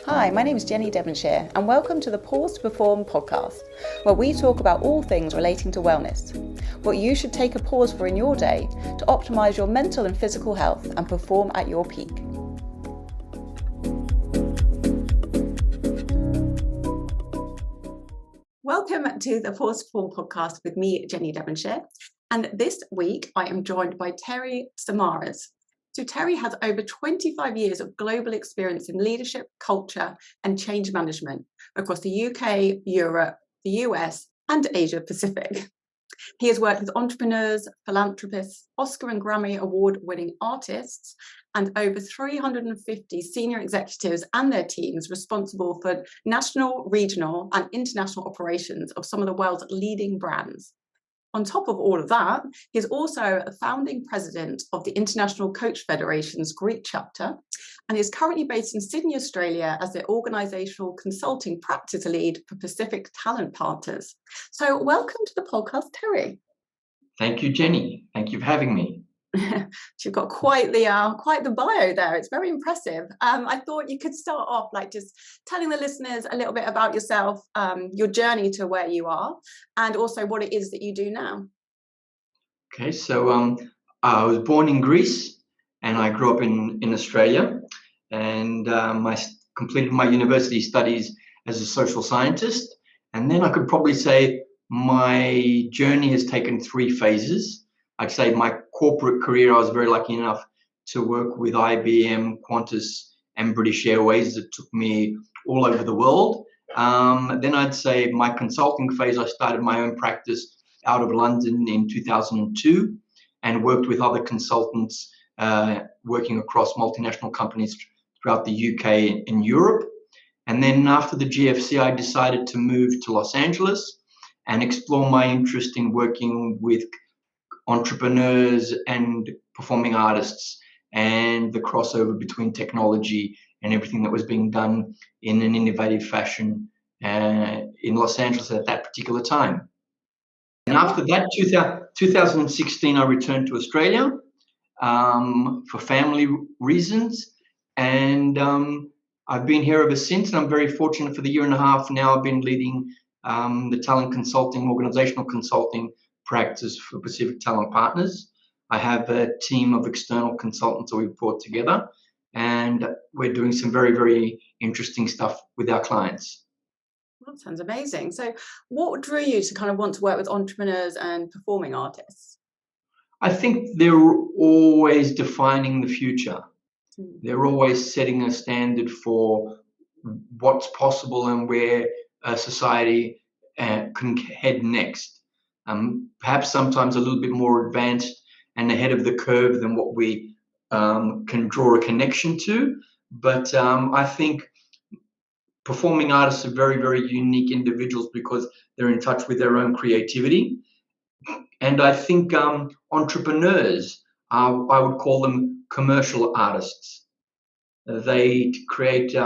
Hi, my name is Jenny Devonshire and welcome to the Pause2Perform podcast, where we talk about all things relating to wellness, what you should take a pause for in your day to optimise your mental and physical health and perform at your peak. Welcome to the Pause2Perform podcast with me, Jenny Devonshire, and this week I am joined by Terry Samaras. So Terry has over 25 years of global experience in leadership, culture and change management across the UK, Europe, the US and Asia Pacific. He has worked with entrepreneurs, philanthropists, Oscar and Grammy Award Winning Artists and over 350 senior executives and their teams responsible for national, regional and international operations of some of the world's leading brands. On top of all of that, he is also a founding president of the International Coach Federation's Greek chapter and is currently based in Sydney, Australia as the Organisational Consulting Practice Lead for Pacific Talent Partners. So welcome to the podcast, Terry. Thank you, Jenny. Thank you for having me. You've got quite the bio there. It's very impressive. I thought you could start off like just telling the listeners a little bit about yourself, your journey to where you are, and also what it is that you do now. Okay, so I was born in Greece and I grew up in Australia, and I completed my university studies as a social scientist. And then I could probably say my journey has taken three phases. I'd say my corporate career, I was very lucky enough to work with IBM, Qantas and British Airways that took me all over the world. Then I'd say my consulting phase, I started my own practice out of London in 2002 and worked with other consultants working across multinational companies throughout the UK and Europe. And then after the GFC, I decided to move to Los Angeles and explore my interest in working with entrepreneurs and performing artists and the crossover between technology and everything that was being done in an innovative fashion in Los Angeles at that particular time. And after that, 2016, I returned to Australia for family reasons. And I've been here ever since. And I'm very fortunate for the year and a half now. I've been leading the talent consulting, organizational consulting practice for Pacific Talent Partners. I have a team of external consultants that we've brought together, and we're doing some very, very interesting stuff with our clients. That sounds amazing. So what drew you to kind of want to work with entrepreneurs and performing artists? I think they're always defining the future. They're always setting a standard for what's possible and where society can head next. Perhaps sometimes a little bit more advanced and ahead of the curve than what we can draw a connection to. But I think performing artists are very, very unique individuals because they're in touch with their own creativity. And I think entrepreneurs, I would call them commercial artists. They create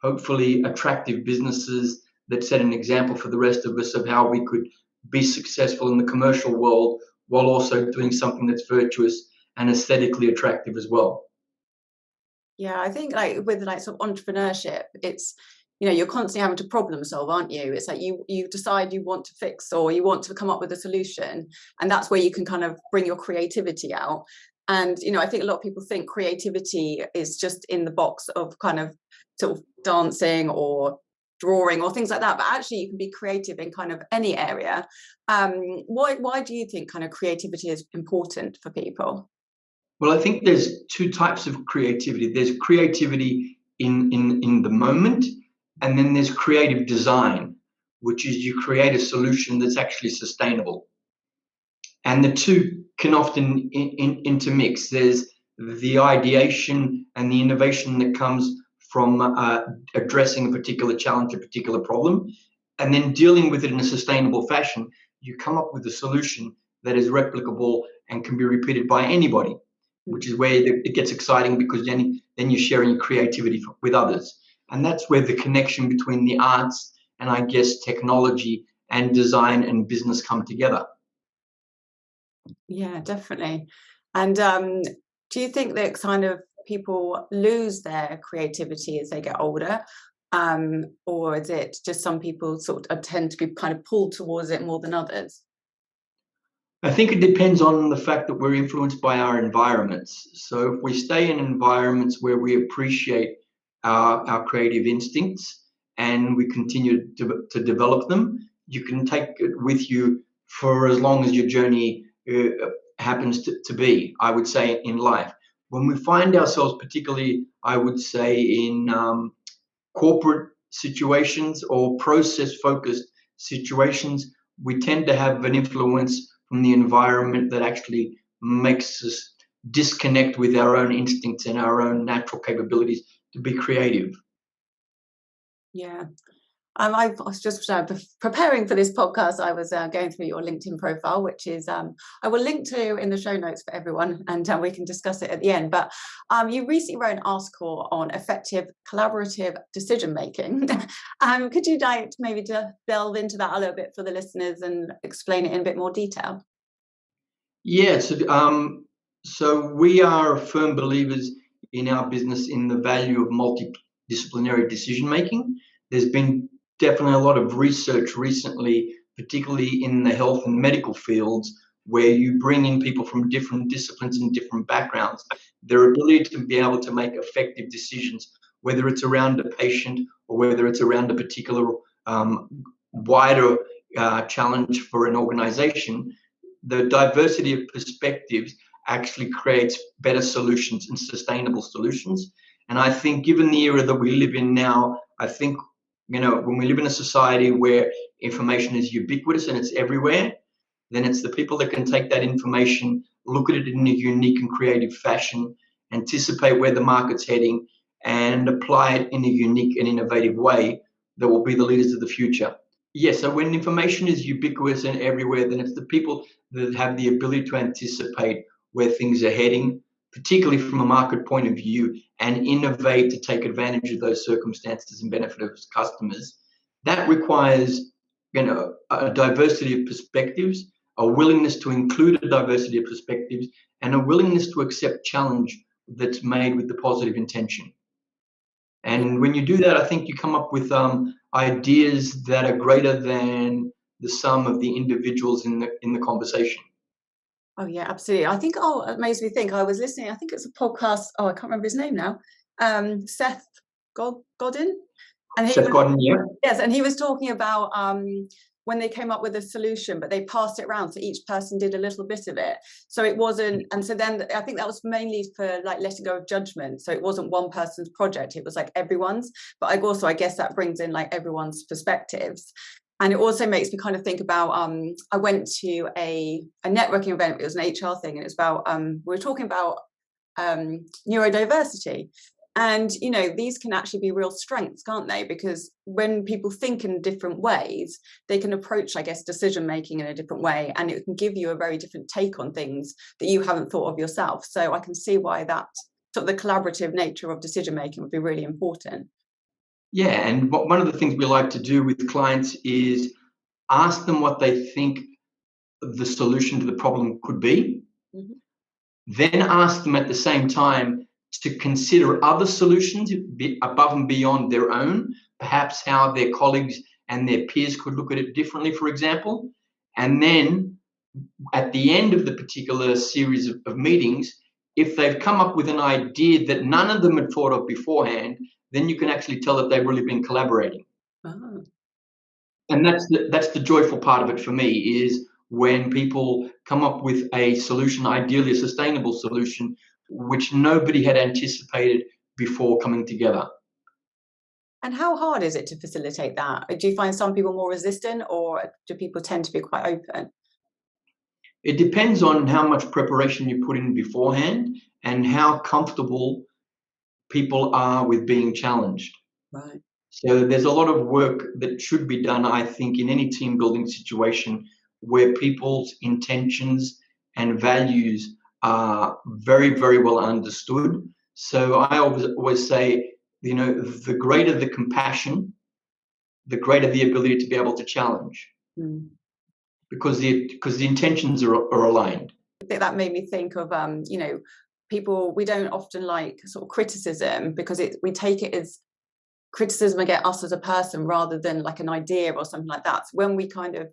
hopefully attractive businesses that set an example for the rest of us of how we could be successful in the commercial world while also doing something that's virtuous and aesthetically attractive as well. Yeah, I think like with like sort of entrepreneurship, it's, you know, you're constantly having to problem solve, aren't you? It's like you decide you want to fix or you want to come up with a solution, and that's where you can kind of bring your creativity out. And, you know, I think a lot of people think creativity is just in the box of kind of sort of dancing or drawing or things like that, but actually you can be creative in kind of any area. Why do you think kind of creativity is important for people? Well, I think there's two types of creativity. There's creativity in the moment, and then there's creative design, which is you create a solution that's actually sustainable. And the two can often intermix. There's the ideation and the innovation that comes from addressing a particular challenge, a particular problem, and then dealing with it in a sustainable fashion. You come up with a solution that is replicable and can be repeated by anybody, which is where it gets exciting because then you're sharing your creativity with others. And that's where the connection between the arts and I guess technology and design and business come together. Yeah, definitely. And do you think that kind of people lose their creativity as they get older, Or is it just some people sort of tend to be kind of pulled towards it more than others? I think it depends on the fact that we're influenced by our environments. So if we stay in environments where we appreciate our creative instincts and we continue to develop them, you can take it with you for as long as your journey happens to be, I would say, in life. When we find ourselves, particularly, I would say, in corporate situations or process-focused situations, we tend to have an influence from the environment that actually makes us disconnect with our own instincts and our own natural capabilities to be creative. Yeah. I was just preparing for this podcast. I was going through your LinkedIn profile, which is I will link to in the show notes for everyone, and we can discuss it at the end. But you recently wrote an article on effective collaborative decision making. Could you maybe delve into that a little bit for the listeners and explain it in a bit more detail? Yes. So we are firm believers in our business in the value of multidisciplinary decision making. There's been definitely a lot of research recently, particularly in the health and medical fields, where you bring in people from different disciplines and different backgrounds. Their ability to be able to make effective decisions, whether it's around a patient or whether it's around a particular wider challenge for an organization, the diversity of perspectives actually creates better solutions and sustainable solutions. And I think given the era that we live in now, I think, when we live in a society where information is ubiquitous and it's everywhere, then it's the people that can take that information, look at it in a unique and creative fashion, anticipate where the market's heading, and apply it in a unique and innovative way that will be the leaders of the future. Yes, so when information is ubiquitous and everywhere, then it's the people that have the ability to anticipate where things are heading, particularly from a market point of view, and innovate to take advantage of those circumstances and benefit of customers. That requires, a diversity of perspectives, a willingness to include a diversity of perspectives, and a willingness to accept challenge that's made with the positive intention. And when you do that, I think you come up with ideas that are greater than the sum of the individuals in the conversation. Oh yeah, absolutely. I think it makes me think. I was listening. I think it's a podcast. Oh, I can't remember his name now. Seth Godin, and Seth Godin, yeah. Yes, and he was talking about when they came up with a solution, but they passed it around, so each person did a little bit of it. So it wasn't, and so then I think that was mainly for like letting go of judgment. So it wasn't one person's project; it was like everyone's. But I guess that brings in like everyone's perspectives. And it also makes me kind of think about, I went to a networking event, it was an HR thing, and it was about, we were talking about neurodiversity. And, these can actually be real strengths, can't they? Because when people think in different ways, they can approach, I guess, decision-making in a different way, and it can give you a very different take on things that you haven't thought of yourself. So I can see why that sort of the collaborative nature of decision-making would be really important. Yeah, and one of the things we like to do with clients is ask them what they think the solution to the problem could be. Mm-hmm. Then ask them at the same time to consider other solutions above and beyond their own, perhaps how their colleagues and their peers could look at it differently, for example. And then at the end of the particular series of meetings, if they've come up with an idea that none of them had thought of beforehand, then you can actually tell that they've really been collaborating. Uh-huh. And that's the joyful part of it for me, is when people come up with a solution, ideally a sustainable solution, which nobody had anticipated before coming together. And how hard is it to facilitate that? Do you find some people more resistant, or do people tend to be quite open? It depends on how much preparation you put in beforehand and how comfortable people are with being challenged. Right. So there's a lot of work that should be done, I think, in any team building situation where people's intentions and values are very, very well understood. So I always say, the greater the compassion, the greater the ability to be able to challenge. Mm. Because the intentions are aligned. I think that made me think of, people, we don't often like sort of criticism because we take it as criticism against us as a person rather than like an idea or something like that. So when we kind of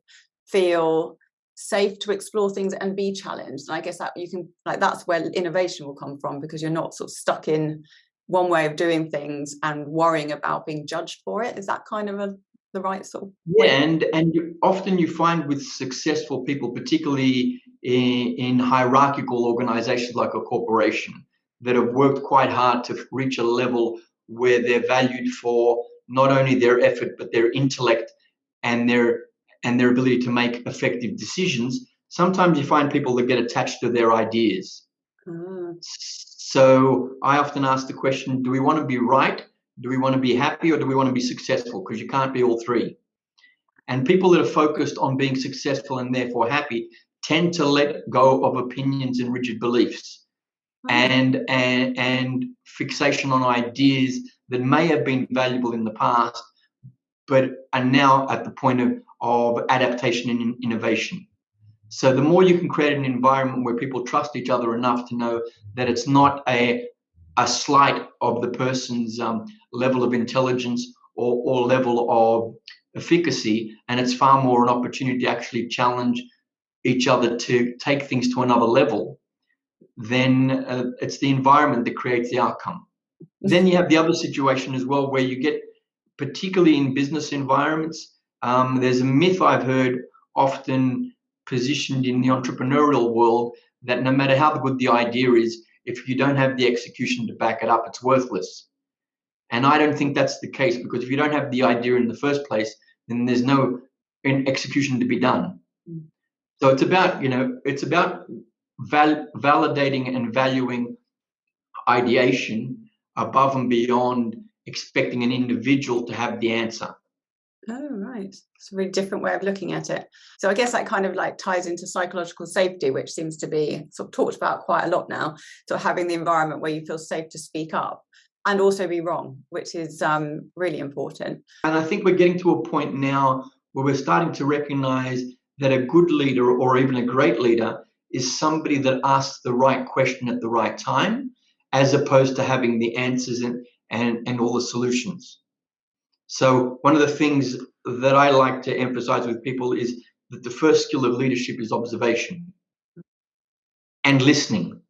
feel safe to explore things and be challenged, and I guess that you can, like, that's where innovation will come from, because you're not sort of stuck in one way of doing things and worrying about being judged for it. Is that kind of the right sort of way? And often you find with successful people, particularly in hierarchical organizations like a corporation, that have worked quite hard to reach a level where they're valued for not only their effort but their intellect and their ability to make effective decisions. Sometimes you find people that get attached to their ideas. So I often ask the question, do we want to be right? Do we want to be happy, or do we want to be successful? Because you can't be all three. And people that are focused on being successful and therefore happy tend to let go of opinions and rigid beliefs and fixation on ideas that may have been valuable in the past, but are now at the point of adaptation and innovation. So the more you can create an environment where people trust each other enough to know that it's not a slight of the person's level of intelligence or level of efficacy, and it's far more an opportunity to actually challenge each other to take things to another level, then it's the environment that creates the outcome. Then you have the other situation as well, where you get, particularly in business environments, there's a myth I've heard often positioned in the entrepreneurial world that no matter how good the idea is, if you don't have the execution to back it up, it's worthless. And I don't think that's the case, because if you don't have the idea in the first place, then there's no execution to be done. So it's about, validating and valuing ideation above and beyond expecting an individual to have the answer. Oh, right. It's a really different way of looking at it. So I guess that kind of like ties into psychological safety, which seems to be sort of talked about quite a lot now. So having the environment where you feel safe to speak up and also be wrong, which is really important. And I think we're getting to a point now where we're starting to recognize that a good leader, or even a great leader, is somebody that asks the right question at the right time, as opposed to having the answers and all the solutions. So one of the things that I like to emphasize with people is that the first skill of leadership is observation and listening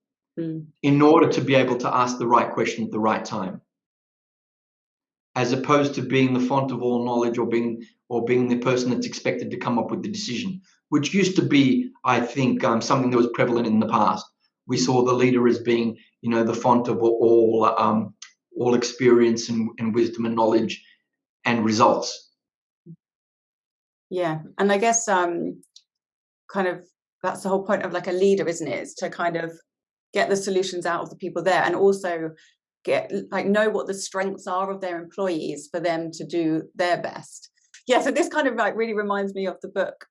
in order to be able to ask the right question at the right time, as opposed to being the font of all knowledge or being the person that's expected to come up with the decision, which used to be, I think, something that was prevalent in the past. We saw the leader as being, the font of all experience and wisdom and knowledge and results. Yeah, and I guess kind of that's the whole point of like a leader, isn't it? It's to kind of get the solutions out of the people there, and also know what the strengths are of their employees for them to do their best. Yeah, so this kind of like really reminds me of the book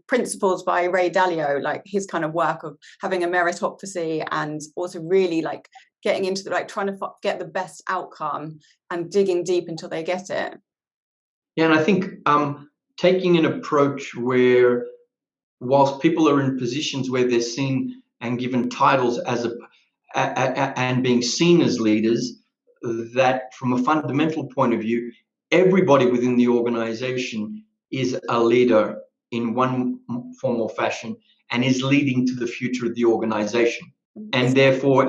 Principles by Ray Dalio, like his kind of work of having a meritocracy and also really like getting into the trying to get the best outcome and digging deep until they get it. Yeah, and I think taking an approach where, whilst people are in positions where they're seen and given titles and being seen as leaders, that from a fundamental point of view, everybody within the organization is a leader in one form or fashion and is leading to the future of the organization. And therefore,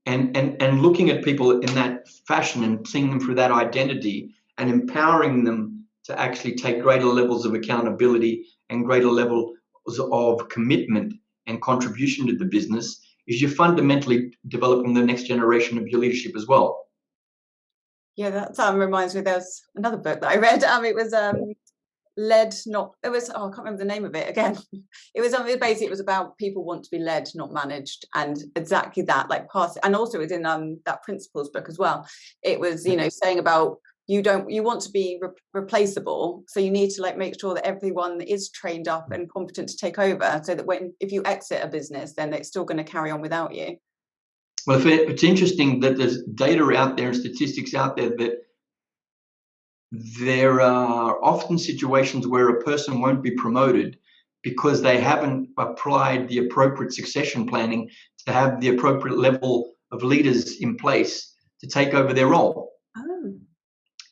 and looking at people in that fashion and seeing them through that identity and empowering them to actually take greater levels of accountability and greater levels of commitment and contribution to the business, is you're fundamentally developing the next generation of your leadership as well. Yeah, that reminds me, there's another book that I read. It was led, not, it was, I can't remember the name of it again. It was basically, it was about people want to be led, not managed, and exactly that, like and also it was in that Principles book as well. It was, saying about you want to be replaceable, so you need to make sure that everyone is trained up and competent to take over, so that if you exit a business, then it's still going to carry on without you. Well, it's interesting that there's data out there and statistics out there that there are often situations where a person won't be promoted because they haven't applied the appropriate succession planning to have the appropriate level of leaders in place to take over their role. Oh.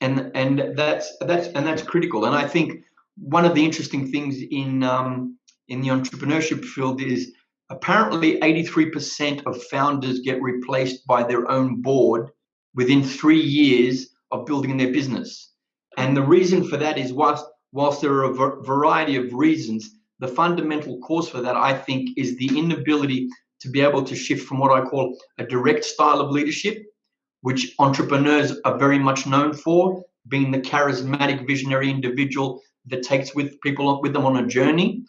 and that's critical. And I think one of the interesting things in the entrepreneurship field is apparently 83% of founders get replaced by their own board within 3 years of building their business. And the reason for that is whilst there are a variety of reasons, the fundamental cause for that, I think, is the inability to be able to shift from what I call a direct style of leadership, which entrepreneurs are very much known for, being the charismatic visionary individual that takes people with them on a journey,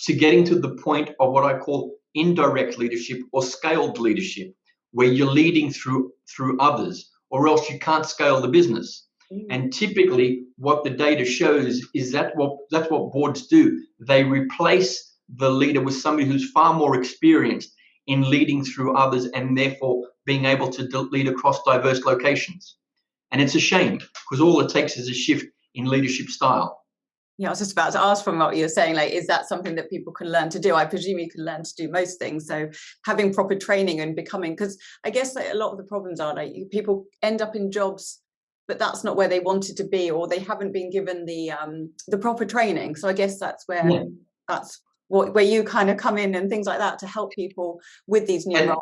to getting to the point of what I call indirect leadership or scaled leadership, where you're leading through others, or else you can't scale the business. And typically what the data shows is that's what boards do. They replace the leader with somebody who's far more experienced in leading through others and therefore being able to lead across diverse locations. And it's a shame, because all it takes is a shift in leadership style. Yeah, I was just about to ask from what you're saying, like, is that something that people can learn to do? I presume you can learn to do most things. So having proper training and becoming, because I guess like a lot of the problems are like people end up in jobs, but that's not where they wanted to be, or they haven't been given the proper training. So I guess that's where where you kind of come in and things like that to help people with these new roles.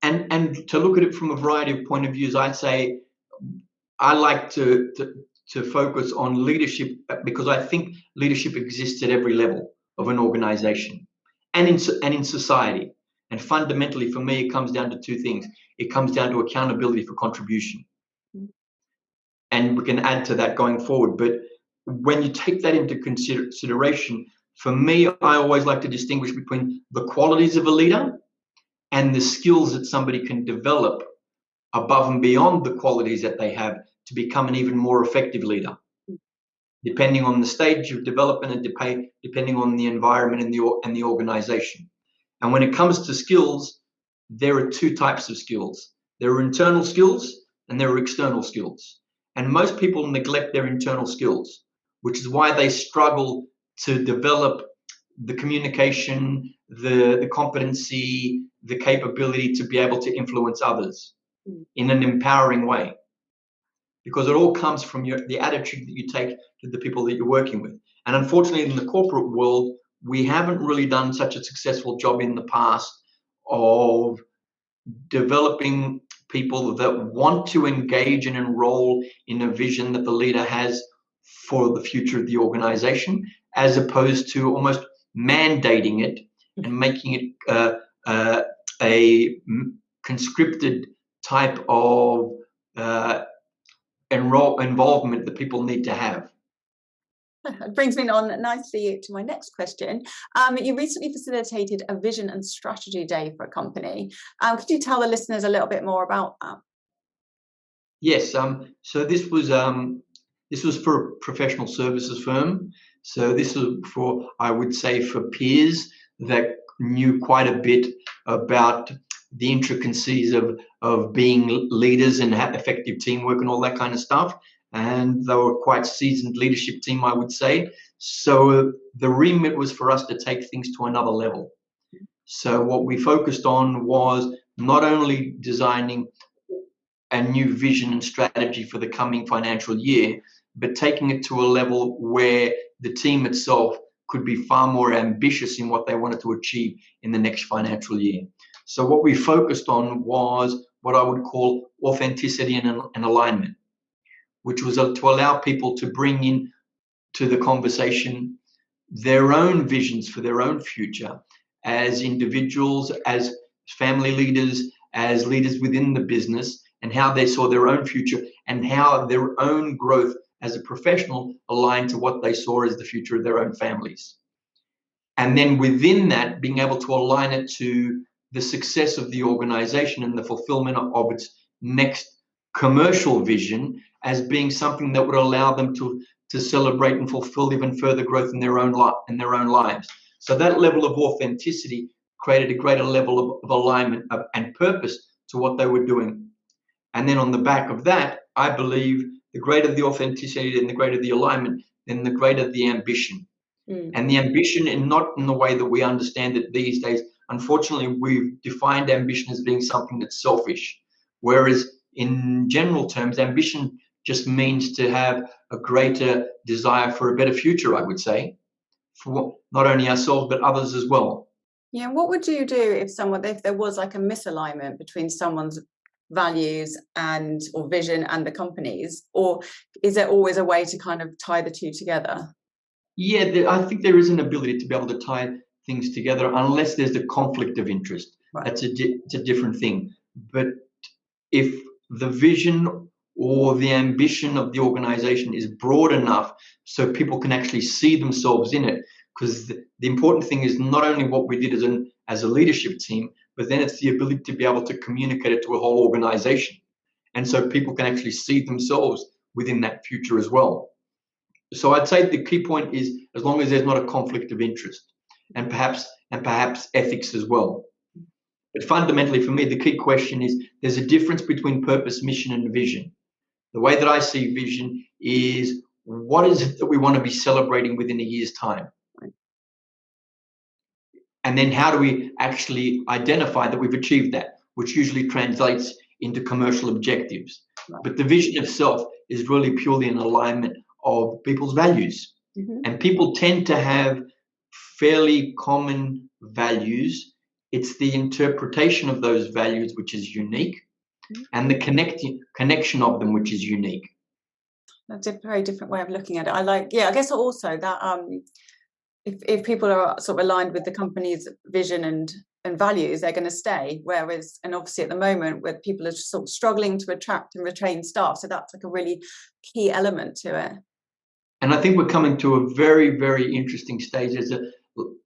And to look at it from a variety of point of views, I'd say I like to focus on leadership, because I think leadership exists at every level of an organization and in society. And fundamentally, for me, it comes down to two things. It comes down to accountability for contribution. And we can add to that going forward. But when you take that into consideration, for me, I always like to distinguish between the qualities of a leader and the skills that somebody can develop above and beyond the qualities that they have to become an even more effective leader, depending on the stage of development and depending on the environment and the organization. And when it comes to skills, there are two types of skills. There are internal skills and there are external skills. And most people neglect their internal skills, which is why they struggle to develop the communication, the competency, the capability to be able to influence others in an empowering way. Because it all comes from the attitude that you take to the people that you're working with. And unfortunately, in the corporate world, we haven't really done such a successful job in the past of developing people that want to engage and enroll in a vision that the leader has for the future of the organization, as opposed to almost mandating it and making it a conscripted type of involvement that people need to have. It brings me on nicely to my next question. You recently facilitated a vision and strategy day for a company. Could you tell the listeners a little bit more about that? Yes. So this was for a professional services firm. So this was for, I would say, for peers that knew quite a bit about the intricacies of being leaders and have effective teamwork and all that kind of stuff. And they were quite seasoned leadership team, I would say. So the remit was for us to take things to another level. So what we focused on was not only designing a new vision and strategy for the coming financial year, but taking it to a level where the team itself could be far more ambitious in what they wanted to achieve in the next financial year. So what we focused on was what I would call authenticity and alignment, which was to allow people to bring in to the conversation their own visions for their own future as individuals, as family leaders, as leaders within the business, and how they saw their own future and how their own growth as a professional aligned to what they saw as the future of their own families. And then within that, being able to align it to the success of the organization and the fulfillment of its next commercial vision as being something that would allow them to celebrate and fulfill even further growth in their own lives. So that level of authenticity created a greater level of alignment and purpose to what they were doing. And then on the back of that, I believe the greater the authenticity and the greater the alignment, then the greater the ambition. And the ambition, and not in the way that we understand it these days. Unfortunately, we've defined ambition as being something that's selfish, whereas in general terms, ambition just means to have a greater desire for a better future, I would say, for not only ourselves, but others as well. Yeah, what would you do if there was like a misalignment between someone's values or vision and the company's, or is there always a way to kind of tie the two together? Yeah, I think there is an ability to be able to tie things together unless there's a conflict of interest. Right. That's it's a different thing. But if the vision or the ambition of the organization is broad enough so people can actually see themselves in it, because the important thing is not only what we did as a leadership team, but then it's the ability to be able to communicate it to a whole organization. And so people can actually see themselves within that future as well. So I'd say the key point is, as long as there's not a conflict of interest, and perhaps ethics as well. But fundamentally for me, the key question is, there's a difference between purpose, mission, and vision. The way that I see vision is, what is it that we want to be celebrating within a year's time? And then how do we actually identify that we've achieved that, which usually translates into commercial objectives. But the vision itself is really purely an alignment of people's values. Mm-hmm. And people tend to have fairly common values. It's the interpretation of those values which is unique, and the connection of them which is unique. That's a very different way of looking at it. I guess also that if people are sort of aligned with the company's vision and values, they're going to stay. Whereas, and obviously at the moment, where people are sort of struggling to attract and retain staff, so that's like a really key element to it. And I think we're coming to a very, very interesting stage. There's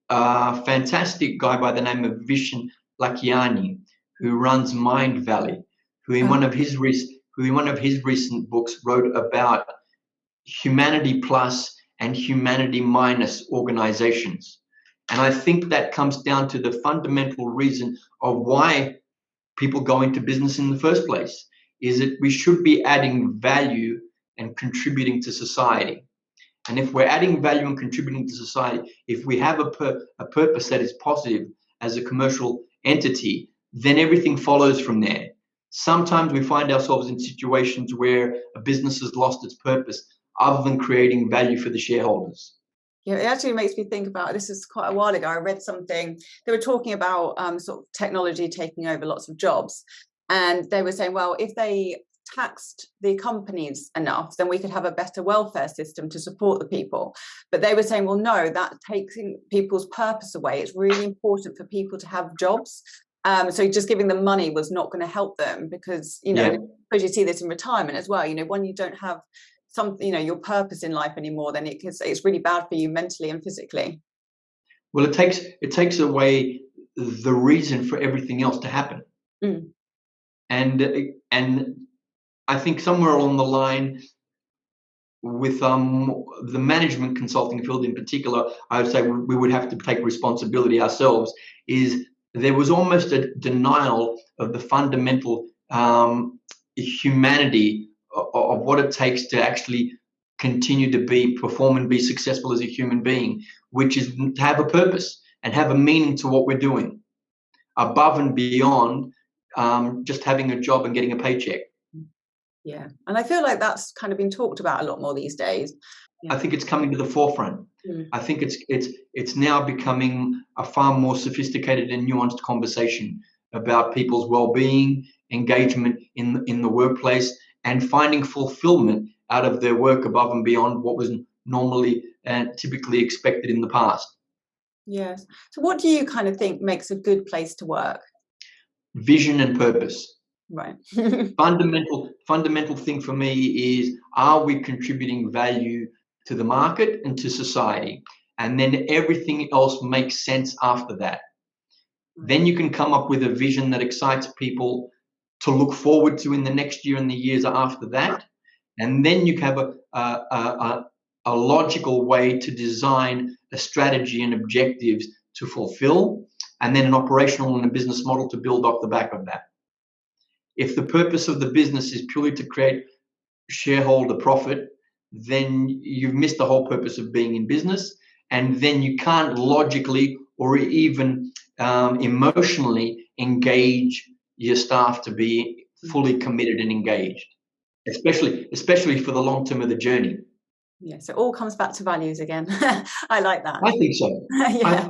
a fantastic guy by the name of Vishen Lakhiani, who runs Mind Valley, who in one of his recent books wrote about humanity plus and humanity minus organizations. And I think that comes down to the fundamental reason of why people go into business in the first place, is that we should be adding value and contributing to society. And if we're adding value and contributing to society, if we have a purpose that is positive as a commercial entity, then everything follows from there. Sometimes we find ourselves in situations where a business has lost its purpose other than creating value for the shareholders. Yeah, it actually makes me think about, this is quite a while ago, I read something, they were talking about sort of technology taking over lots of jobs. And they were saying, well, if they taxed the companies enough, then we could have a better welfare system to support the people. But they were saying, well, no, that takes people's purpose away. It's really important for people to have jobs. So just giving them money was not going to help them, because, because you see this in retirement as well, when you don't have your purpose in life anymore, then it's really bad for you mentally and physically. Well, it takes away the reason for everything else to happen. Mm. And I think somewhere along the line, with the management consulting field in particular, I would say we would have to take responsibility ourselves. Is there was almost a denial of the fundamental humanity of what it takes to actually continue to perform and be successful as a human being, which is to have a purpose and have a meaning to what we're doing, above and beyond just having a job and getting a paycheck. Yeah, and I feel like that's kind of been talked about a lot more these days. Yeah. I think it's coming to the forefront. Mm. I think it's now becoming a far more sophisticated and nuanced conversation about people's well-being, engagement in the workplace, and finding fulfillment out of their work above and beyond what was normally and typically expected in the past. Yes. So what do you kind of think makes a good place to work? Vision and purpose. Right. Fundamental thing for me is, are we contributing value to the market and to society? And then everything else makes sense after that. Then you can come up with a vision that excites people to look forward to in the next year and the years after that. And then you have a logical way to design a strategy and objectives to fulfill, and then an operational and a business model to build off the back of that. If the purpose of the business is purely to create shareholder profit, then you've missed the whole purpose of being in business. And then you can't logically or even emotionally engage your staff to be fully committed and engaged. especially for the long term of the journey. Yeah, so it all comes back to values again. I like that. I think so. Yeah.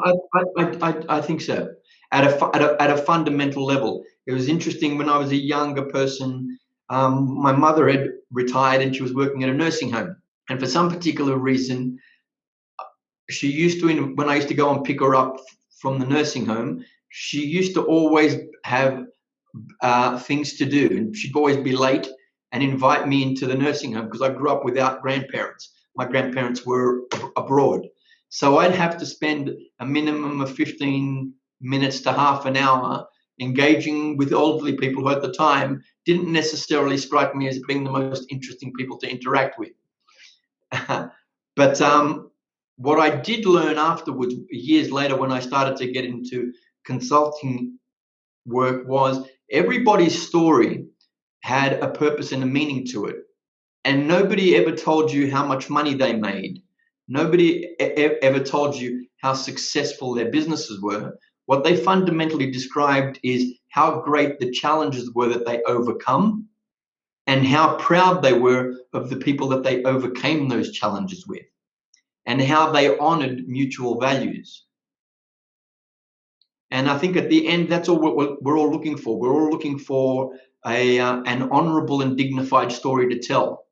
I think so. At a fundamental level, it was interesting when I was a younger person. My mother had retired and she was working at a nursing home, and for some particular reason, she used to, when I used to go and pick her up from the nursing home, she used to always have things to do, and she'd always be late and invite me into the nursing home because I grew up without grandparents. My grandparents were abroad. So I'd have to spend a minimum of 15 minutes to half an hour engaging with elderly people who at the time didn't necessarily strike me as being the most interesting people to interact with. But what I did learn afterwards, years later, when I started to get into consulting work, was everybody's story had a purpose and a meaning to it. And nobody ever told you how much money they made. Nobody ever told you how successful their businesses were. What they fundamentally described is how great the challenges were that they overcome and how proud they were of the people that they overcame those challenges with and how they honored mutual values. And I think at the end, that's all we're all looking for. We're all looking for an honorable and dignified story to tell.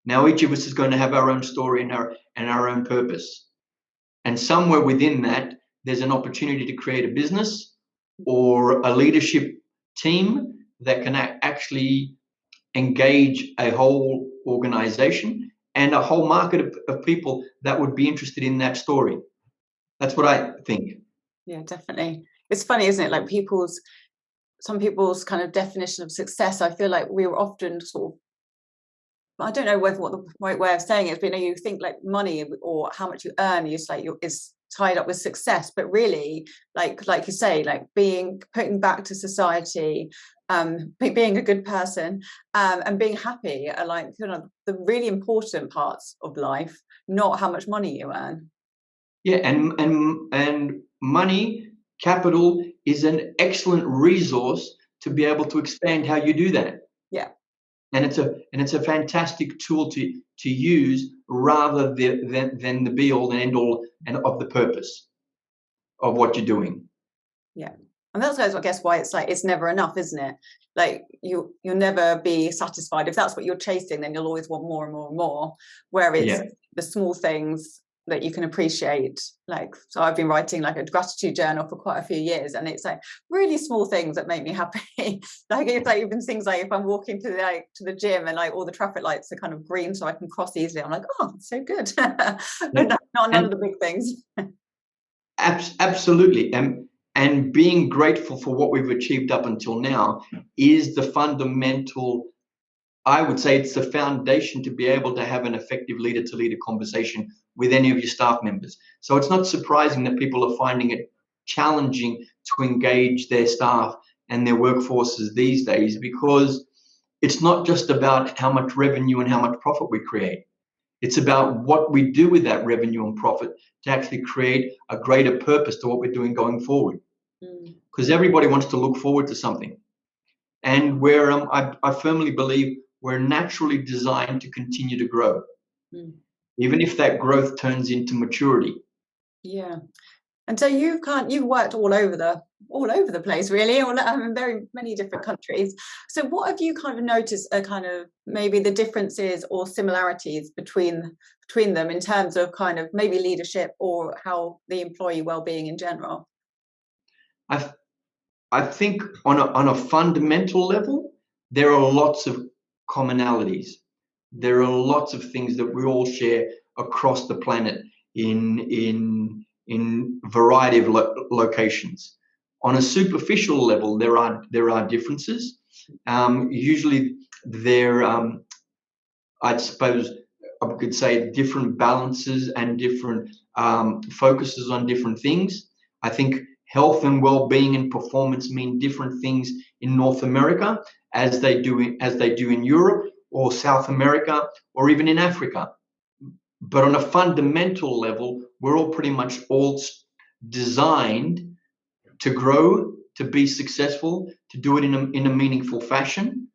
Now, each of us is going to have our own story and our own purpose. And somewhere within that, there's an opportunity to create a business or a leadership team that can actually engage a whole organization and a whole market of people that would be interested in that story. That's what I think. Yeah, definitely. It's funny, isn't it? Like some people's kind of definition of success, I feel like we were often sort of, I don't know what the right way of saying it is, but you think like money or how much you earn is tied up with success, but really, like you say, like putting back to society, being a good person, and being happy are like, the really important parts of life, not how much money you earn. Yeah, and money, capital is an excellent resource to be able to expand how you do that. Yeah. And it's a fantastic tool to use rather than the be all and end all and of the purpose of what you're doing. Yeah. And that's, I guess, why it's like it's never enough, isn't it? Like you'll never be satisfied. If that's what you're chasing, then you'll always want more and more and more. Where it's the small things that you can appreciate. Like, so I've been writing like a gratitude journal for quite a few years, and it's like really small things that make me happy. Like it's like even things like if I'm walking to the gym and like all the traffic lights are kind of green so I can cross easily, I'm like, oh, it's so good. Not none of the big things. Absolutely. And being grateful for what we've achieved up until now is the fundamental, I would say it's the foundation to be able to have an effective leader-to-leader conversation with any of your staff members. So it's not surprising that people are finding it challenging to engage their staff and their workforces these days, because it's not just about how much revenue and how much profit we create. It's about what we do with that revenue and profit to actually create a greater purpose to what we're doing going forward. Because everybody wants to look forward to something. And where I firmly believe we're naturally designed to continue to grow, even if that growth turns into maturity. Yeah. And so you've worked all over the place, really, in very many different countries. So what have you kind of noticed are kind of maybe the differences or similarities between them in terms of kind of maybe leadership or how the employee well-being in general? I think on a fundamental level, there are lots of commonalities. There are lots of things that we all share across the planet in variety of locations. On a superficial level, there are differences. Usually, there, I suppose I could say, different balances and different focuses on different things. I think health and well-being and performance mean different things in North America as they do in Europe or South America or even in Africa. But on a fundamental level, we're all pretty much all designed to grow, to be successful, to do it in a meaningful fashion.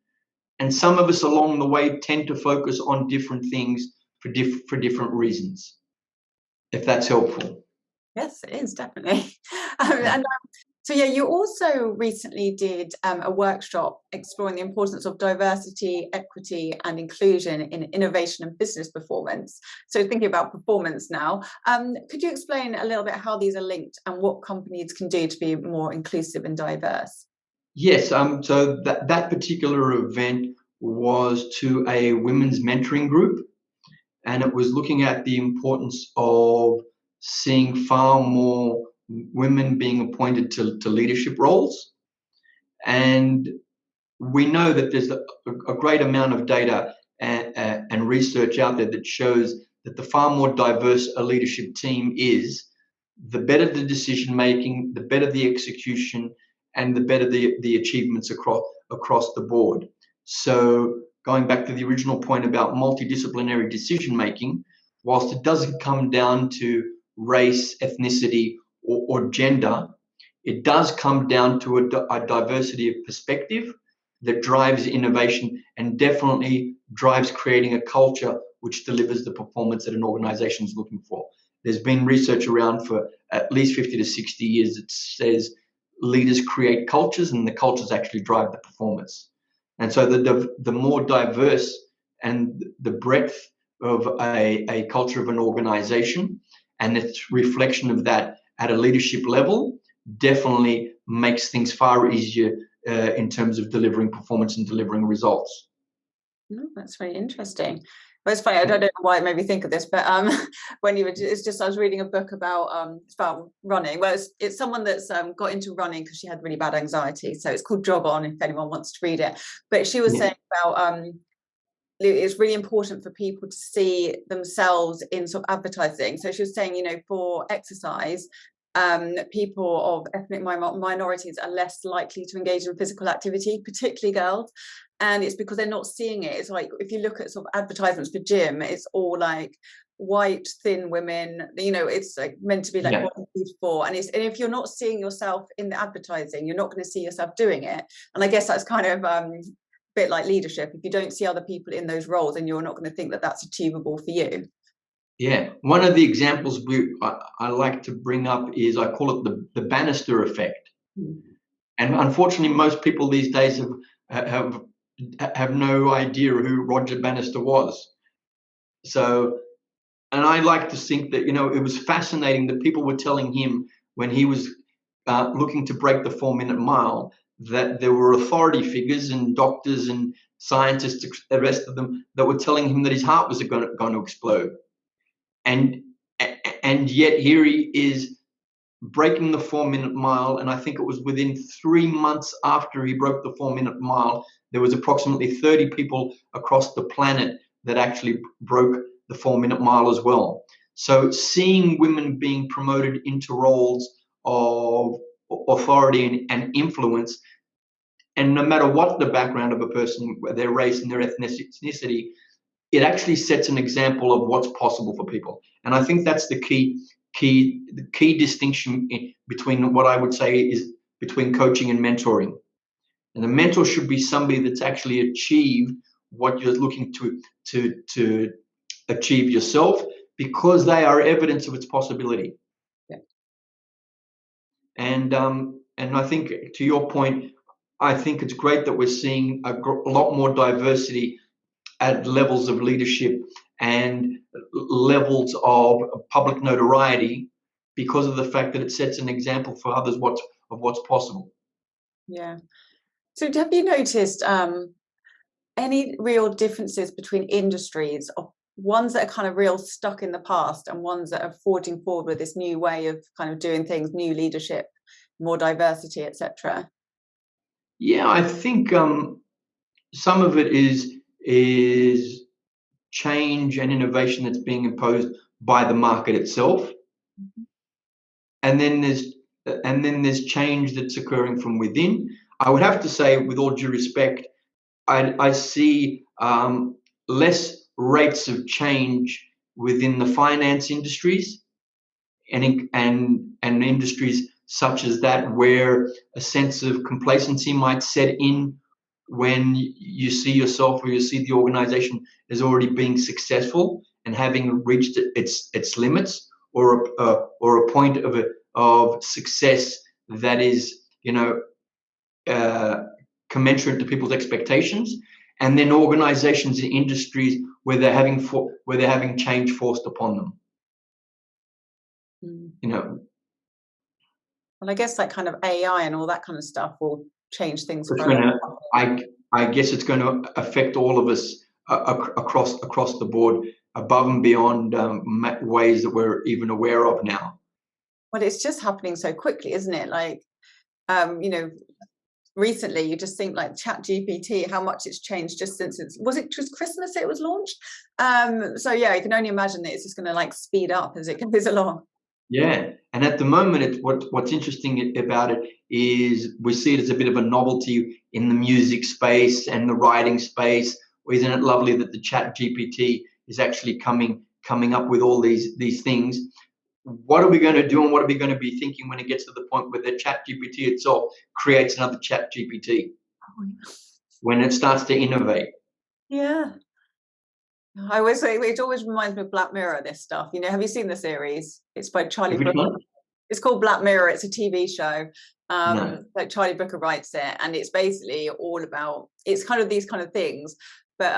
And some of us along the way tend to focus on different things for different reasons, if that's helpful. Yes, it is, definitely. So yeah, you also recently did a workshop exploring the importance of diversity, equity, and inclusion in innovation and business performance. So thinking about performance now, could you explain a little bit how these are linked and what companies can do to be more inclusive and diverse? Yes, so that particular event was to a women's mentoring group, and it was looking at the importance of seeing far more women being appointed to leadership roles. And we know that there's a great amount of data and research out there that shows that the far more diverse a leadership team is, the better the decision making, the better the execution, and the better the achievements across the board. So going back to the original point about multidisciplinary decision making, whilst it doesn't come down to race, ethnicity, or gender, it does come down to a diversity of perspective that drives innovation and definitely drives creating a culture which delivers the performance that an organization is looking for. There's been research around for at least 50 to 60 years that says leaders create cultures and the cultures actually drive the performance. And so the more diverse and the breadth of a culture of an organization and its reflection of that at a leadership level definitely makes things far easier in terms of delivering performance and delivering results. That's very interesting. Well, it's funny, I don't know why it made me think of this, but when you were, it's just, I was reading a book about running. Well, it's someone that's got into running because she had really bad anxiety. So it's called Jog On, if anyone wants to read it. But she was saying about it's really important for people to see themselves in sort of advertising. So she was saying, for exercise, people of ethnic minorities are less likely to engage in physical activity, particularly girls. And it's because they're not seeing it. It's like, if you look at sort of advertisements for gym, it's all like white, thin women, it's like meant to be like what beautiful. And if you're not seeing yourself in the advertising, you're not going to see yourself doing it. And I guess that's kind of a bit like leadership. If you don't see other people in those roles, then you're not going to think that that's achievable for you. Yeah, one of the examples I like to bring up is, I call it the Banister effect. And unfortunately, most people these days have no idea who Roger Banister was. So, and I like to think that, it was fascinating that people were telling him when he was looking to break the 4-minute mile, that there were authority figures and doctors and scientists, the rest of them, that were telling him that his heart was going to explode. And yet here he is breaking the 4-minute mile. And I think it was within 3 months after he broke the 4-minute mile, there was approximately 30 people across the planet that actually broke the 4-minute mile as well. So seeing women being promoted into roles of authority and influence, and no matter what the background of a person, their race and their ethnicity, it actually sets an example of what's possible for people. And I think that's the key distinction between what I would say is between coaching and mentoring. And a mentor should be somebody that's actually achieved what you're looking to achieve yourself, because they are evidence of its possibility. Yeah. And I think, to your point, I think it's great that we're seeing a lot more diversity at levels of leadership and levels of public notoriety, because of the fact that it sets an example for others of what's possible. Yeah. So have you noticed any real differences between industries, of ones that are kind of real stuck in the past and ones that are forging forward with this new way of kind of doing things, new leadership, more diversity, etc.? Yeah, I think some of it is change and innovation that's being imposed by the market itself, and then there's change that's occurring from within. I would have to say, with all due respect, I see less rates of change within the finance industries and industries such as that, where a sense of complacency might set in when you see yourself or you see the organization as already being successful and having reached its limits, or a point of success that is, commensurate to people's expectations, and then organizations and industries where they're having change forced upon them. Well, I guess that kind of AI and all that kind of stuff will change things. I guess it's going to affect all of us across the board, above and beyond ways that we're even aware of now. Well, it's just happening so quickly, isn't it? Like, recently you just think like ChatGPT, how much it's changed just since just Christmas it was launched. So yeah, I can only imagine that it's just going to like speed up as it goes along. Yeah, and at the moment, what's interesting about it is we see it as a bit of a novelty in the music space and the writing space. Isn't it lovely that the ChatGPT is actually coming up with all these things? What are we going to do, and what are we going to be thinking when it gets to the point where the ChatGPT itself creates another ChatGPT? Oh, yeah. When it starts to innovate. Yeah. I always say it always reminds me of Black Mirror, this stuff. Have you seen the series? It's by Charlie Brooker. It's called Black Mirror. It's a TV show. No. Like Charlie Brooker writes it, and it's basically all about, it's kind of these kind of things, but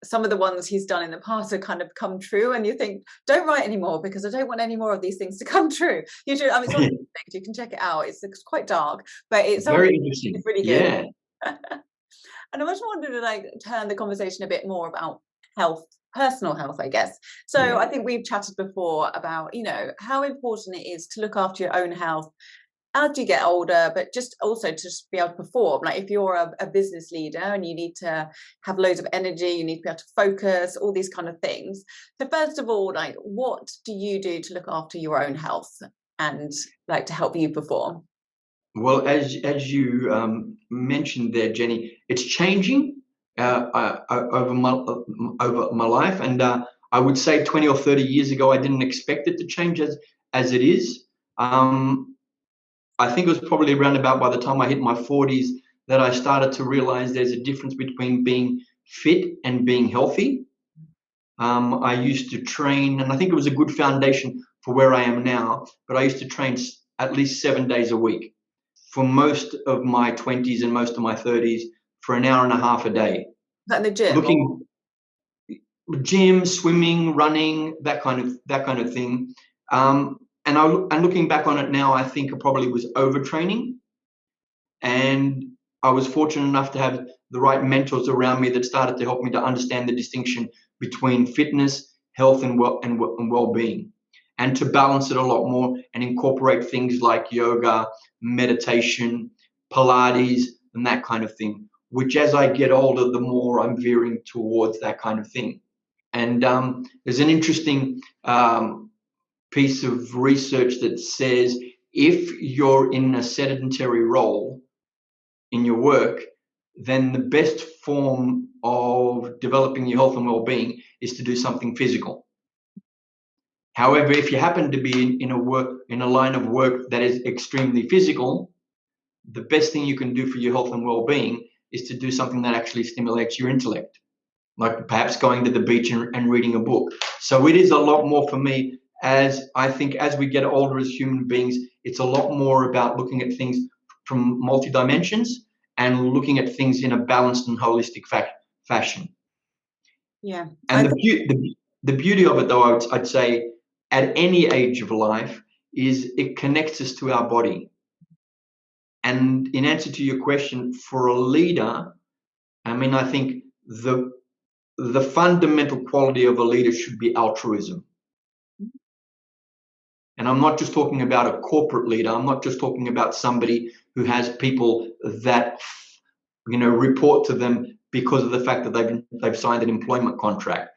some of the ones he's done in the past have kind of come true, and you think, don't write anymore, because I don't want any more of these things to come true. You should. It's on Netflix. You can check it out. It's quite dark, but it's very interesting. It's really good. Yeah. And I just wanted to turn the conversation a bit more about health, personal health, I guess. So yeah. I think we've chatted before about, how important it is to look after your own health as you get older, but just also to just be able to perform. Like if you're a business leader and you need to have loads of energy, you need to be able to focus, all these kind of things. So first of all, what do you do to look after your own health and to help you perform? Well, as you mentioned there, Jenny, it's changing over my life, and I would say 20 or 30 years ago I didn't expect it to change as it is. I think it was probably around about by the time I hit my 40s that I started to realize there's a difference between being fit and being healthy. I used to train, and I think it was a good foundation for where I am now, but I used to train at least 7 days a week for most of my 20s and most of my 30s, for an hour and a half a day. Is that in the gym? Gym, swimming, running, that kind of thing. And looking back on it now, I think I probably was overtraining. And I was fortunate enough to have the right mentors around me that started to help me to understand the distinction between fitness, health, and well-being, and to balance it a lot more and incorporate things like yoga, meditation, Pilates, and that kind of thing, which as I get older, the more I'm veering towards that kind of thing. And there's an interesting piece of research that says if you're in a sedentary role in your work, then the best form of developing your health and well-being is to do something physical. However, if you happen to be in a line of work that is extremely physical, the best thing you can do for your health and well-being is to do something that actually stimulates your intellect, like perhaps going to the beach and reading a book. So it is a lot more for me, as I think as we get older as human beings, it's a lot more about looking at things from multi-dimensions and looking at things in a balanced and holistic fashion. Yeah. And the beauty of it, though, I'd say at any age of life, is it connects us to our body. And in answer to your question, for a leader, I think the fundamental quality of a leader should be altruism. And I'm not just talking about a corporate leader. I'm not just talking about somebody who has people that, report to them because of the fact that they've signed an employment contract.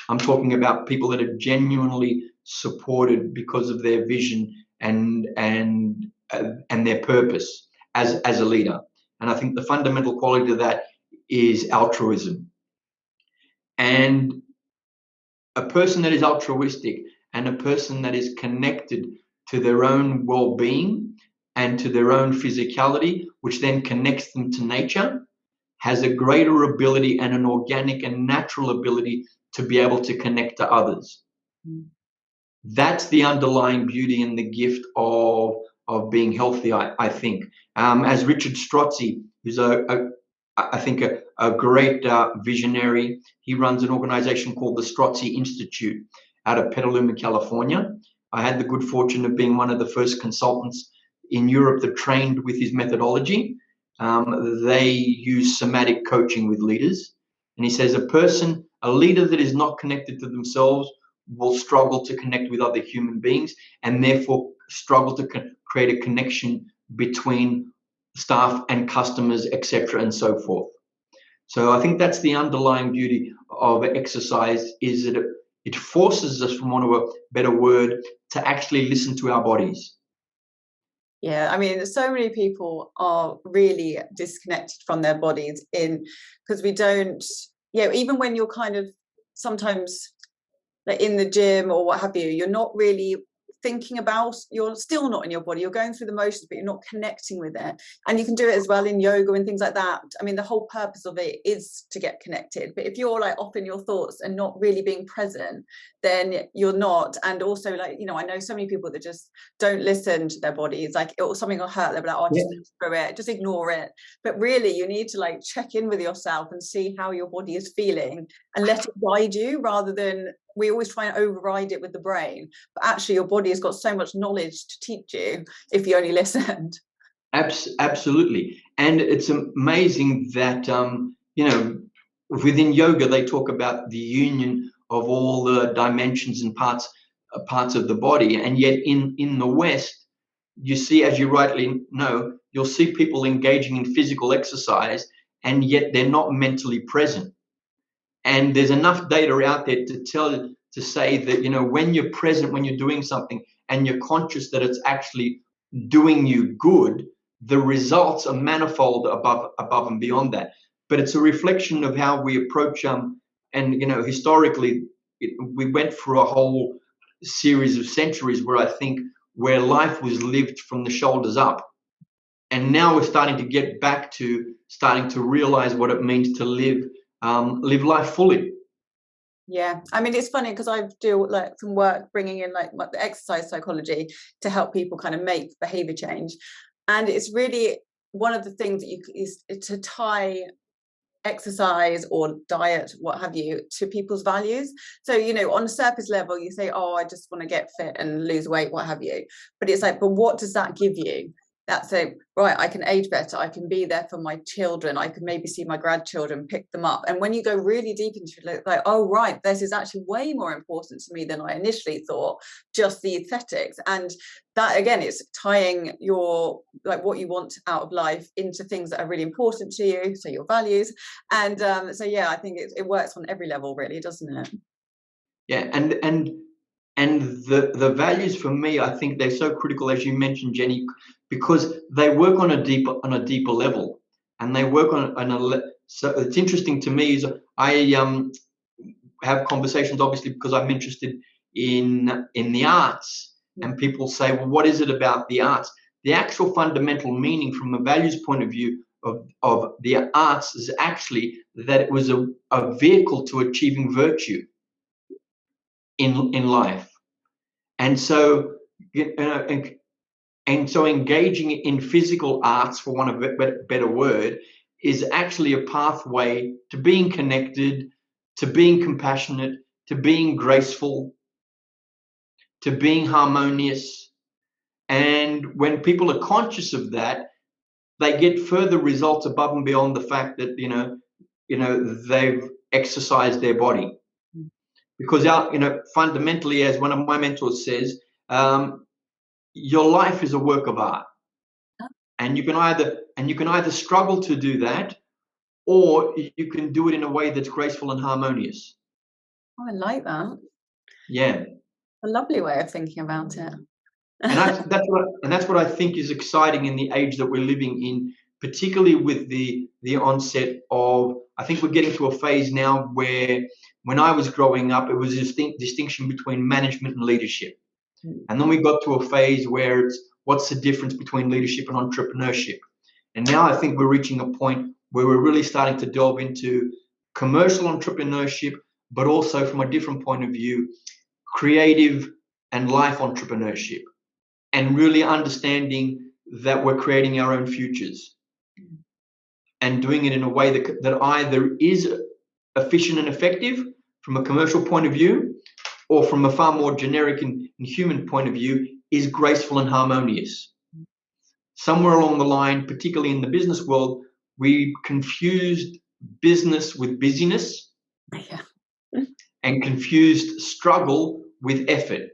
I'm talking about people that are genuinely supported because of their vision and their purpose as a leader. And I think the fundamental quality of that is altruism. And a person that is altruistic and a person that is connected to their own well-being and to their own physicality, which then connects them to nature, has a greater ability and an organic and natural ability to be able to connect to others. That's the underlying beauty and the gift of being healthy, I think. As Richard Strozzi, who's I think a great visionary, he runs an organization called the Strozzi Institute out of Petaluma, California. I had the good fortune of being one of the first consultants in Europe that trained with his methodology. They use somatic coaching with leaders. And he says a leader that is not connected to themselves will struggle to connect with other human beings, and therefore struggle to create a connection between staff and customers, etc., and so forth. So I think that's the underlying beauty of exercise, is that it forces us, for want of a better word, to actually listen to our bodies. Yeah, I mean, so many people are really disconnected from their bodies because we don't, even when you're kind of sometimes like in the gym or what have you, you're not really thinking about, you're still not in your body, you're going through the motions, but you're not connecting with it. And you can do it as well in yoga and things like that. I mean, the whole purpose of it is to get connected, but if you're like off in your thoughts and not really being present, then you're not. And also, like, I know so many people that just don't listen to their bodies, like something will hurt, they'll be like, oh, just through it, just ignore it. But really you need to like check in with yourself and see how your body is feeling and let it guide you, rather than we always try and override it with the brain, but actually your body has got so much knowledge to teach you if you only listened. Absolutely. And it's amazing that, within yoga, they talk about the union of all the dimensions and parts of the body. And yet in the West, you see, as you rightly know, you'll see people engaging in physical exercise, and yet they're not mentally present. And there's enough data out there to say that, when you're present, when you're doing something and you're conscious that it's actually doing you good, the results are manifold above and beyond that. But it's a reflection of how we approach, historically, we went through a whole series of centuries where life was lived from the shoulders up. And now we're starting to get back to realize what it means to live life fully. Yeah, I mean, it's funny because I do like some work bringing in like the exercise psychology to help people kind of make behavior change, and it's really one of the things that is to tie exercise or diet, what have you, to people's values. So on a surface level you say, oh, I just want to get fit and lose weight, what have you, but it's like, but what does that give you? That's it, right? I can age better, I can be there for my children, I can maybe see my grandchildren, pick them up. And when you go really deep into it, like, oh right, this is actually way more important to me than I initially thought, just the aesthetics. And that again, it's tying your, like, what you want out of life into things that are really important to you, so your values. And I think it works on every level, really, doesn't it? Yeah, and the values, for me, I think they're so critical, as you mentioned, Jenny, because they work on a deeper level, and they work so it's interesting to me is I have conversations, obviously, because I'm interested in the arts, and people say, well, what is it about the arts? The actual fundamental meaning from a values point of view of the arts is actually that it was a vehicle to achieving virtue in life. And so so engaging in physical arts, for want of a better word, is actually a pathway to being connected, to being compassionate, to being graceful, to being harmonious. And when people are conscious of that, they get further results above and beyond the fact that they've exercised their body. Because fundamentally, as one of my mentors says, your life is a work of art, and you can either struggle to do that, or you can do it in a way that's graceful and harmonious. Oh, I like that. Yeah, a lovely way of thinking about it. And that's what I think is exciting in the age that we're living in, particularly with the onset of, I think we're getting to a phase now where, when I was growing up, it was a distinction between management and leadership. And then we got to a phase where it's, what's the difference between leadership and entrepreneurship? And now I think we're reaching a point where we're really starting to delve into commercial entrepreneurship, but also from a different point of view, creative and life entrepreneurship, and really understanding that we're creating our own futures and doing it in a way that either is efficient and effective from a commercial point of view, or from a far more generic and human point of view, is graceful and harmonious. Somewhere along the line, particularly in the business world, we confused business with busyness and confused struggle with effort.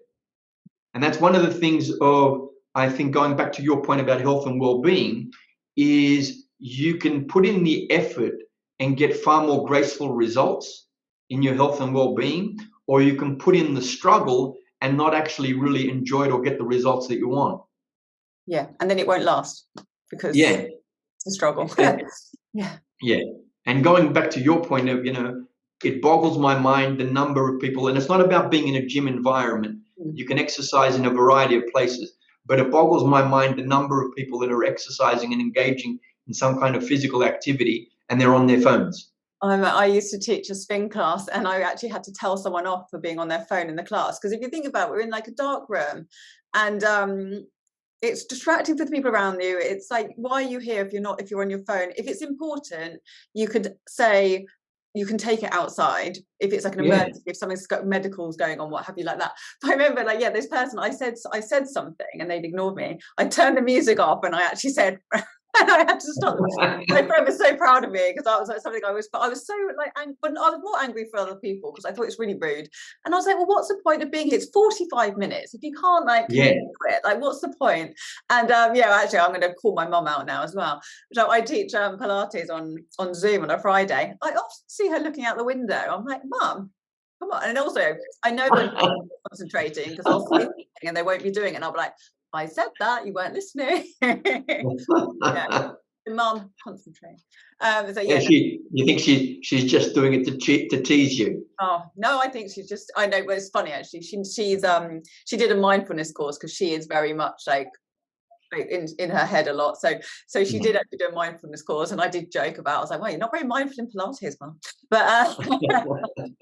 And that's one of the things of, I think, going back to your point about health and well-being, is you can put in the effort and get far more graceful results in your health and well-being, or you can put in the struggle and not actually really enjoy it or get the results that you want. Yeah, and then it won't last because it's a struggle. Yeah. And going back to your point of, it boggles my mind the number of people, and it's not about being in a gym environment. You can exercise in a variety of places, but it boggles my mind the number of people that are exercising and engaging in some kind of physical activity, and they're on their phones. I used to teach a spin class, and I actually had to tell someone off for being on their phone in the class, because if you think about it, we're in like a dark room, and it's distracting for the people around you. It's like, why are you here if you're on your phone? If it's important, you could say, you can take it outside if it's like an emergency, if something's got medicals going on, what have you, like that. But I remember, this person, I said something and they'd ignored me. I turned the music off and I actually said, and I had to stop. My friend was so proud of me, because I was like something I was so but I was more angry for other people because I thought it's really rude. And I was like, well, what's the point of being here? It's 45 minutes. If you can't what's the point? And actually, I'm going to call my mum out now as well. So I teach Pilates on Zoom on a Friday. I often see her looking out the window. I'm like, Mum, come on. And also, I know they're concentrating because I'll say something and they won't be doing it. And I'll be like, I said that, you weren't listening. Mum, concentrate. You think she's just doing it to tease you? Oh no, I think she's just. I know, but it's funny actually. She did a mindfulness course because she is very much like in her head a lot. So she did actually do a mindfulness course, and I did joke about. I was like, well, you're not very mindful in Pilates, Mum. But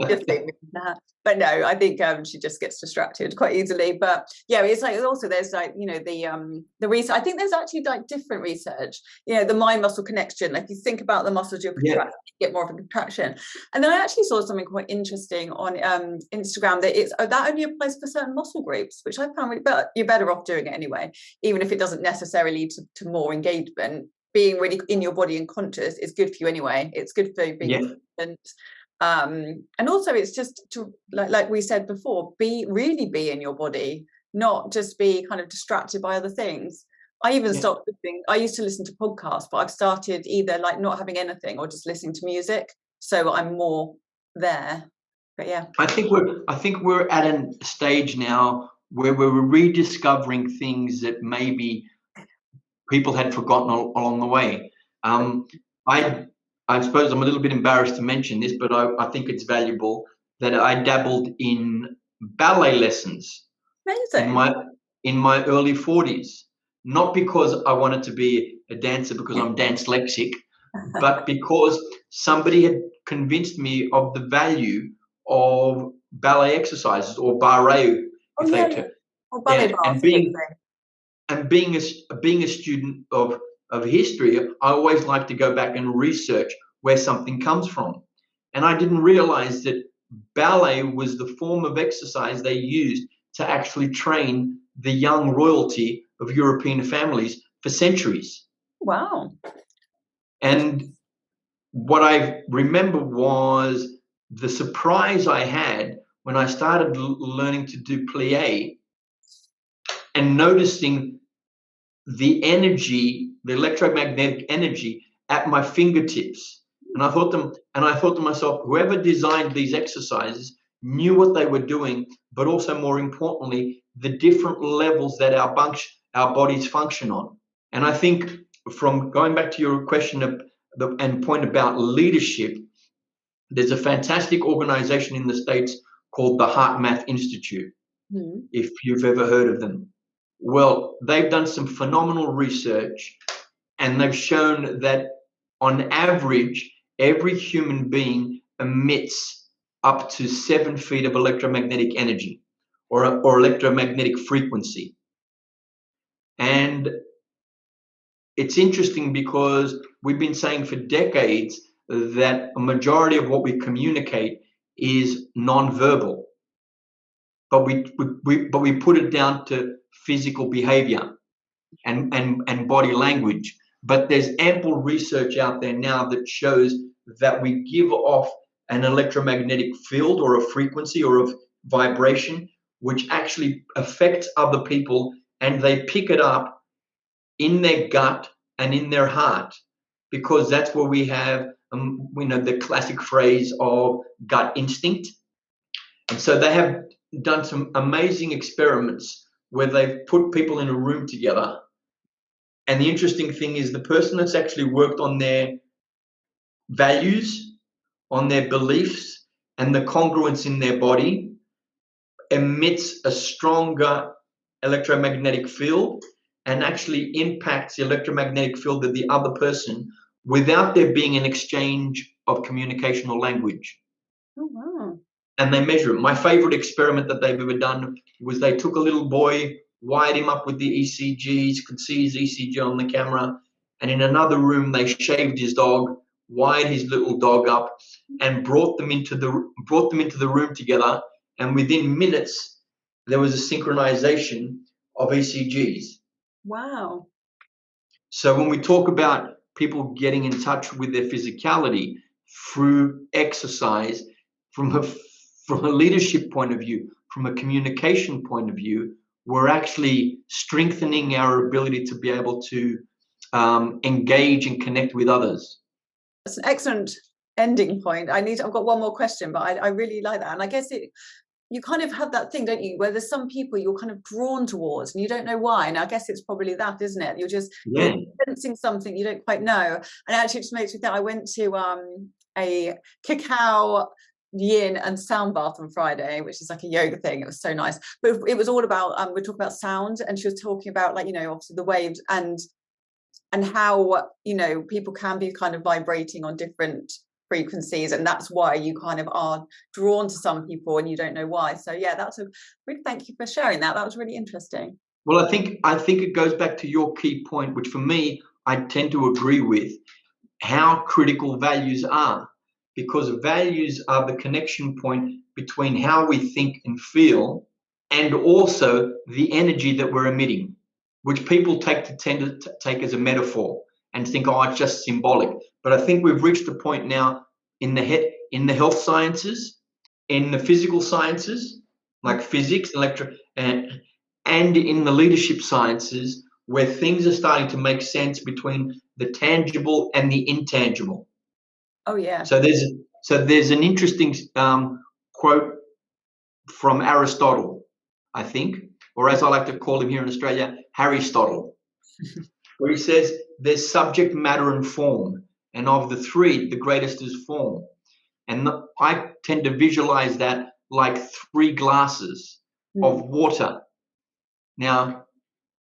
just leave me with that. But no, I think she just gets distracted quite easily. But yeah, it's like also there's like the research. I think there's actually like different research. The mind muscle connection. Like you think about the muscles you're contracting, you get more of a contraction. And then I actually saw something quite interesting on Instagram that only applies for certain muscle groups, which I found really. But you're better off doing it anyway, even if it doesn't necessarily lead to more engagement. Being really in your body and conscious is good for you anyway. It's good for being confident. And also it's just to like we said before, be in your body, not just be kind of distracted by other things. I even stopped listening. I used to listen to podcasts, but I've started either like not having anything or just listening to music, so I'm more there. But yeah, I think we're at a stage now where we're rediscovering things that maybe people had forgotten along the way. I suppose I'm a little bit embarrassed to mention this, but I think it's valuable that I dabbled in ballet lessons in my early 40s. Not because I wanted to be a dancer because I'm dance lexic, but because somebody had convinced me of the value of ballet exercises, or barre, or ballet and being a student of history, I always like to go back and research where something comes from. And I didn't realize that ballet was the form of exercise they used to actually train the young royalty of European families for centuries. Wow. And what I remember was the surprise I had when I started learning to do plie and noticing the energy, the electromagnetic energy at my fingertips. And I thought to myself, whoever designed these exercises knew what they were doing, but also more importantly, the different levels that our bodies function on. And I think, from going back to your question and point about leadership, there's a fantastic organization in the States called the Heart Math Institute, if you've ever heard of them. Well, they've done some phenomenal research, and they've shown that on average, every human being emits up to 7 feet of electromagnetic energy or electromagnetic frequency. And it's interesting because we've been saying for decades that a majority of what we communicate is non-verbal, but we put it down to physical behavior and body language. But there's ample research out there now that shows that we give off an electromagnetic field or a frequency or a vibration which actually affects other people, and they pick it up in their gut and in their heart, because that's where we have the classic phrase of gut instinct. And so they have done some amazing experiments where they've put people in a room together. And the interesting thing is the person that's actually worked on their values, on their beliefs, and the congruence in their body emits a stronger electromagnetic field and actually impacts the electromagnetic field of the other person without there being an exchange of communication or language. Oh, wow. And they measure it. My favorite experiment that they've ever done was they took a little boy, wired him up with the ECGs, could see his ECG on the camera, and in another room they shaved his dog, wired his little dog up, and brought them into the room together. And within minutes, there was a synchronization of ECGs. Wow. So when we talk about people getting in touch with their physicality through exercise, from a leadership point of view, from a communication point of view, we're actually strengthening our ability to be able to engage and connect with others. That's an excellent ending point. I've got one more question, but I really like that. And I guess you kind of have that thing, don't you, where there's some people you're kind of drawn towards and you don't know why. And I guess it's probably that, isn't it? You're sensing something you don't quite know. And actually, it just makes me think, I went to a cacao, yin and sound bath on Friday, which is like a yoga thing. It was so nice. But it was all about, we're talking about sound, and she was talking about, like, obviously the waves and how, people can be kind of vibrating on different frequencies, and that's why you kind of are drawn to some people and you don't know why. So yeah, really thank you for sharing that. That was really interesting. Well, I think it goes back to your key point, which for me I tend to agree with, how critical values are, because values are the connection point between how we think and feel and also the energy that we're emitting, which people tend to take as a metaphor and think, oh, it's just symbolic. But I think we've reached a point now in the health sciences, in the physical sciences, like physics, and in the leadership sciences, where things are starting to make sense between the tangible and the intangible. Oh yeah. So there's an interesting quote from Aristotle, I think, or as I like to call him here in Australia, Harry-stotle, where he says there's subject, matter, and form. And of the three, the greatest is form. And I tend to visualize that like 3 glasses of water. Now,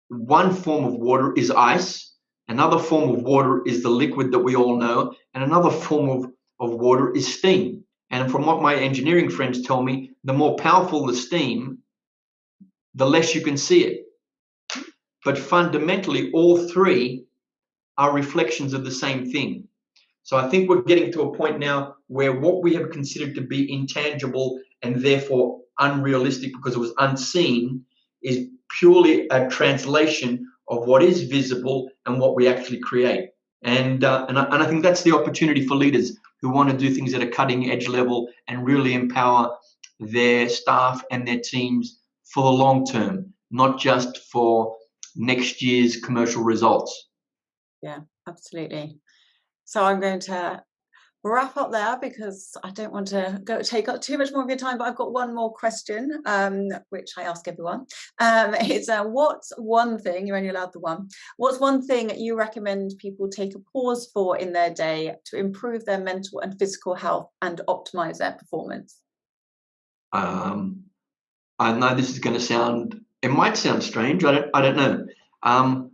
one form of water is ice, another form of water is the liquid that we all know, and another form of water is steam. And from what my engineering friends tell me, the more powerful the steam, the less you can see it. But fundamentally, all 3 are reflections of the same thing. So I think we're getting to a point now where what we have considered to be intangible and therefore unrealistic because it was unseen is purely a translation of what is visible and what we actually create. And I think that's the opportunity for leaders who want to do things at a cutting edge level and really empower their staff and their teams for the long term, not just for next year's commercial results. Yeah, absolutely. So I'm going to wrap up there because I don't want to take up too much more of your time, but I've got one more question, which I ask everyone. It's what's one thing, you're only allowed the one, what's one thing that you recommend people take a pause for in their day to improve their mental and physical health and optimize their performance? I know this is going to it might sound strange, I don't know.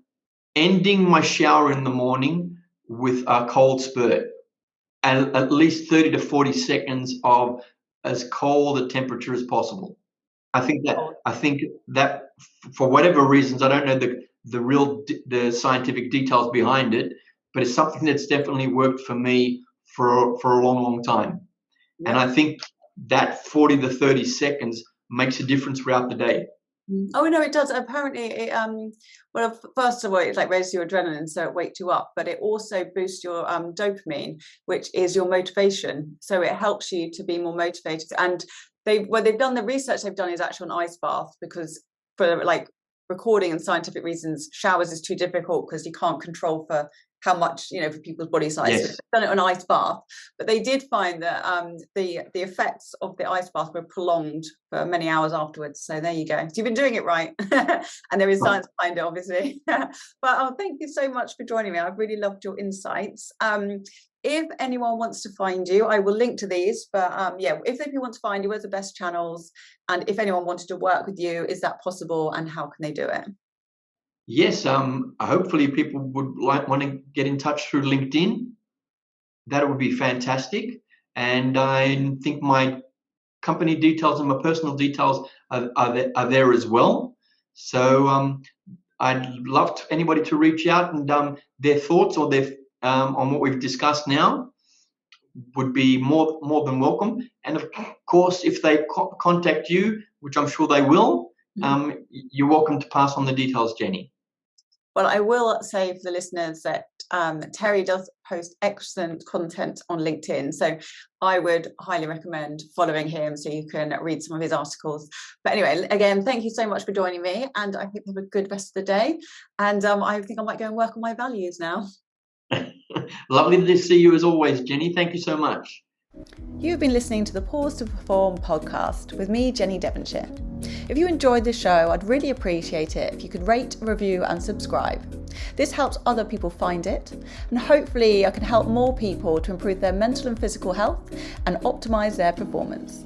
Ending my shower in the morning with a cold spurt, and at least 30 to 40 seconds of as cold a temperature as possible. I think that for whatever reasons, I don't know the scientific details behind it, but it's something that's definitely worked for me for a long time. Yep. And I think that 40 to 30 seconds makes a difference throughout the day. Oh no, it does. Apparently, well, first of all, it like raises your adrenaline, so it wakes you up. But it also boosts your dopamine, which is your motivation. So it helps you to be more motivated. And they've done the research they've done is actually on ice bath, because for like recording and scientific reasons, showers is too difficult because you can't control for how much, for people's body size. Yes. So they've done it on ice bath, but they did find that the effects of the ice bath were prolonged for many hours afterwards. So there you go. So you've been doing it right. And there is science behind it, obviously. But thank you so much for joining me. I've really loved your insights. If anyone wants to find you, I will link to these. But if they want to find you, where's the best channels? And if anyone wanted to work with you, is that possible? And how can they do it? Yes, hopefully people would want to get in touch through LinkedIn. That would be fantastic. And I think my company details and my personal details are there as well. So I'd love anybody to reach out, and their thoughts or their on what we've discussed now would be more than welcome. And of course, if they contact you, which I'm sure they will, you're welcome to pass on the details, Jenny. Well, I will say for the listeners that Terry does post excellent content on LinkedIn. So I would highly recommend following him so you can read some of his articles. But anyway, again, thank you so much for joining me. And I hope you have a good rest of the day. And I think I might go and work on my values now. Lovely to see you as always, Jenny. Thank you so much. You've been listening to the Pause2Perform podcast with me, Jenny Devonshire. If you enjoyed this show, I'd really appreciate it if you could rate, review and subscribe. This helps other people find it, and hopefully I can help more people to improve their mental and physical health and optimise their performance.